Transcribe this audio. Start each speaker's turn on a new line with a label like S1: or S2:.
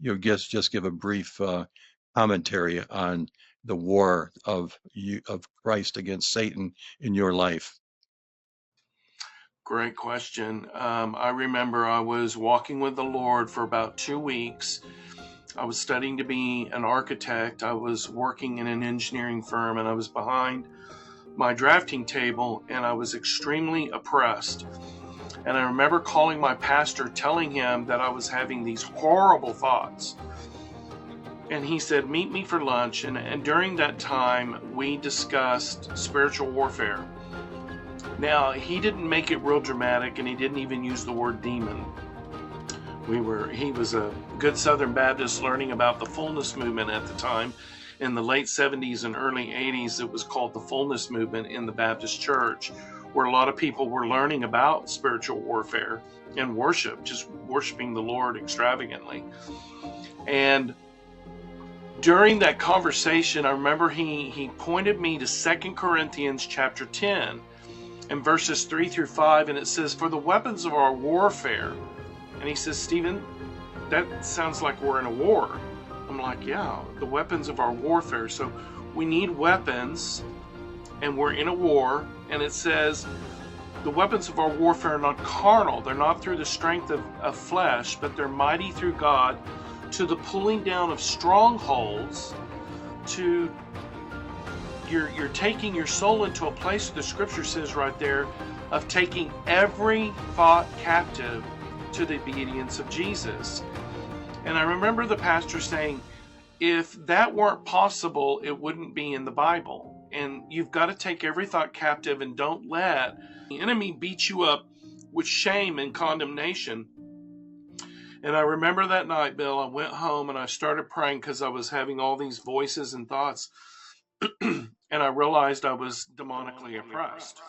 S1: just give a brief commentary on the war of Christ against Satan in your life.
S2: Great question. I remember I was walking with the Lord for about 2 weeks. I was studying to be an architect. I was working in an engineering firm, and I was behind my drafting table, and I was extremely oppressed. And I remember calling my pastor, telling him that I was having these horrible thoughts. And he said, meet me for lunch. And during that time, we discussed spiritual warfare. Now, he didn't make it real dramatic, and he didn't even use the word demon. He was a good Southern Baptist learning about the fullness movement at the time. In the late 70s and early 80s, it was called the fullness movement in the Baptist church, where a lot of people were learning about spiritual warfare and worship, just worshiping the Lord extravagantly. And during that conversation, I remember he pointed me to 2 Corinthians chapter 10 and verses 3 through 5, and it says, for the weapons of our warfare. And he says, Stephen, that sounds like we're in a war. I'm like, yeah, the weapons of our warfare. So we need weapons, and we're in a war. And it says, the weapons of our warfare are not carnal. They're not through the strength of flesh, but they're mighty through God to the pulling down of strongholds. You're taking your soul into a place, the scripture says right there, of taking every thought captive to the obedience of Jesus. And I remember the pastor saying, if that weren't possible, it wouldn't be in the Bible. And you've got to take every thought captive, and don't let the enemy beat you up with shame and condemnation. And I remember that night, Bill, I went home and I started praying because I was having all these voices and thoughts. And I realized I was demonically oppressed.